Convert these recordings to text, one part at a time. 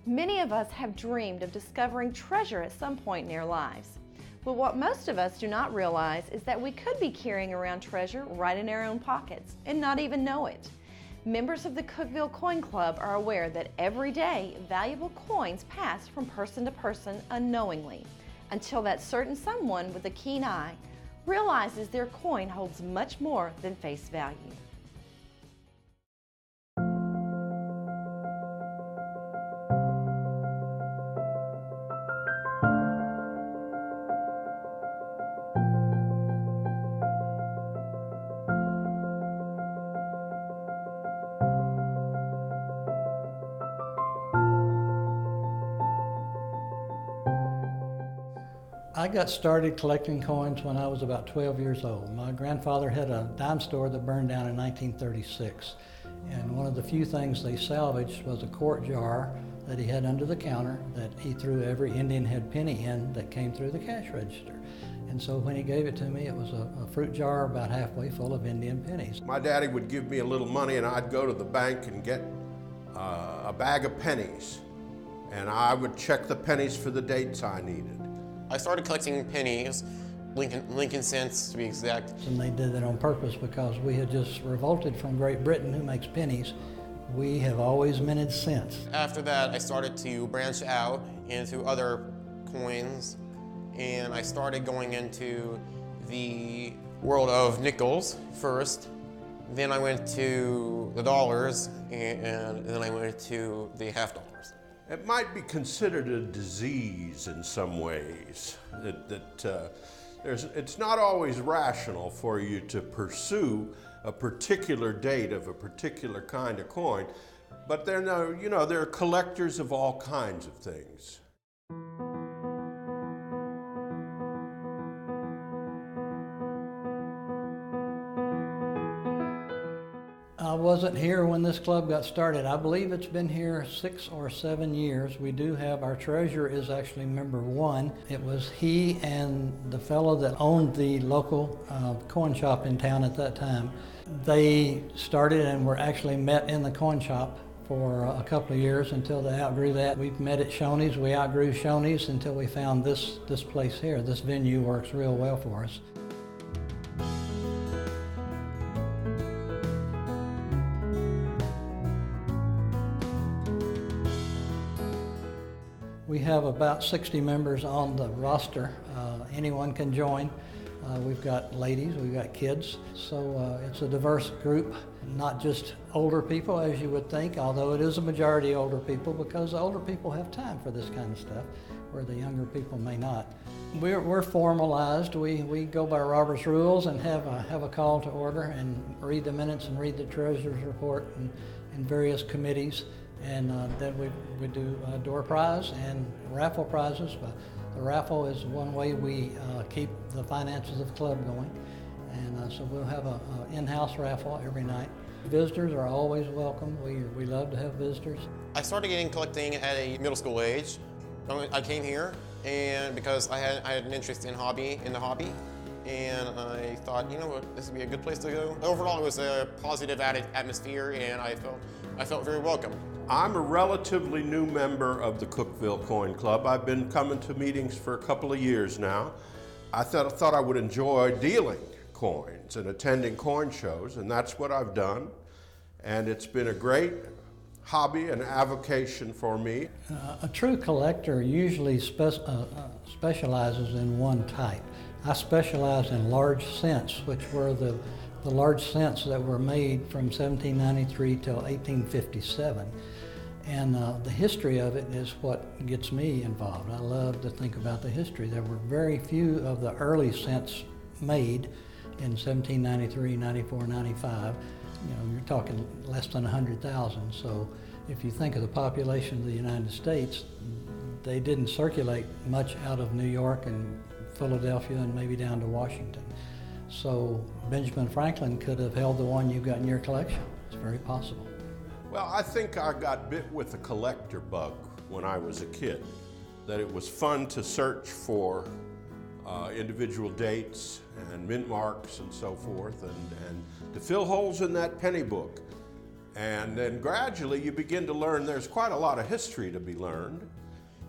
Many of us have dreamed of discovering treasure at some point in our lives. But what most of us do not realize is that we could be carrying around treasure right in our own pockets and not even know it. Members of the Cookeville Coin Club are aware that every day valuable coins pass from person to person unknowingly, until that certain someone with a keen eye realizes their coin holds much more than face value. I got started collecting coins when I was about 12 years old. My grandfather had a dime store that burned down in 1936. And one of the few things they salvaged was a quart jar that he had under the counter that he threw every Indian head penny in that came through the cash register. And so when he gave it to me, it was a fruit jar about halfway full of Indian pennies. My daddy would give me a little money and I'd go to the bank and get a bag of pennies. And I would check the pennies for the dates I needed. I started collecting pennies, Lincoln cents to be exact. And they did that on purpose because we had just revolted from Great Britain, who makes pennies. We have always minted cents. After that, I started to branch out into other coins, and I started going into the world of nickels first. Then I went to the dollars, and then I went to the half dollars. It might be considered a disease in some ways. It's not always rational for you to pursue a particular date of a particular kind of coin, but there are collectors of all kinds of things. I wasn't here when this club got started. I believe it's been here 6 or 7 years. We do have, our treasurer is actually member 1. It was he and the fellow that owned the local coin shop in town at that time. They started and were actually met in the coin shop for a couple of years until they outgrew that. We've met at Shoney's, we outgrew Shoney's until we found this place here. This venue works real well for us. We have about 60 members on the roster. Anyone can join. We've got ladies, we've got kids, so it's a diverse group, not just older people as you would think, although it is a majority older people because older people have time for this kind of stuff, where the younger people may not. We're formalized. We go by Robert's rules and have a call to order and read the minutes and read the treasurer's report and various committees. And then we do a door prize and raffle prizes. But the raffle is one way we keep the finances of the club going. And so we'll have an in-house raffle every night. Visitors are always welcome. We love to have visitors. I started collecting at a middle school age. I came here and because I had an interest in the hobby, and I thought, you know what, this would be a good place to go. Overall, it was a positive atmosphere, and I felt very welcome. I'm a relatively new member of the Cookeville Coin Club. I've been coming to meetings for a couple of years now. I thought I would enjoy dealing coins and attending coin shows, and that's what I've done. And it's been a great hobby and avocation for me. A true collector usually specializes in one type. I specialize in large cents, which were the large cents that were made from 1793 till 1857. And the history of it is what gets me involved. I love to think about the history. There were very few of the early cents made in 1793, 94, 95. You're talking less than 100,000. So if you think of the population of the United States, they didn't circulate much out of New York and Philadelphia and maybe down to Washington. So Benjamin Franklin could have held the one you've got in your collection. It's very possible. Well, I think I got bit with a collector bug when I was a kid, that it was fun to search for individual dates and mint marks and so forth, and to fill holes in that penny book. And then gradually you begin to learn there's quite a lot of history to be learned.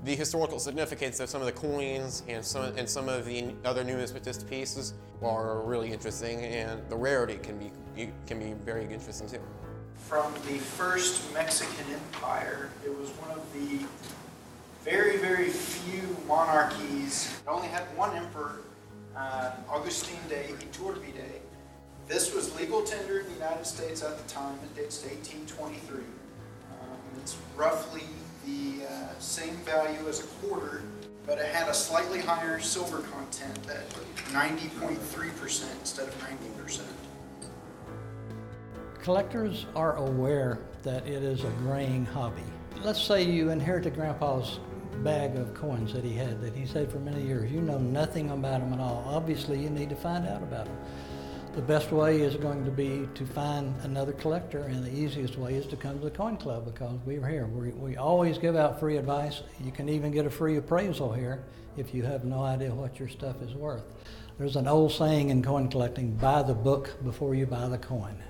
The historical significance of some of the coins and some of the other numismatist pieces are really interesting, and the rarity can be very interesting too. From the first Mexican Empire, it was one of the very, very few monarchies. It only had one emperor, Augustine de Iturbide. This was legal tender in the United States at the time. It dates to 1823. It's roughly the same value as a quarter, but it had a slightly higher silver content at 90.3% instead of 90%. Collectors are aware that it is a graying hobby. Let's say you inherited Grandpa's bag of coins that he had for many years. You know nothing about them at all. Obviously, you need to find out about them. The best way is going to be to find another collector, and the easiest way is to come to the Coin Club, because we're here. We always give out free advice. You can even get a free appraisal here if you have no idea what your stuff is worth. There's an old saying in coin collecting: buy the book before you buy the coin.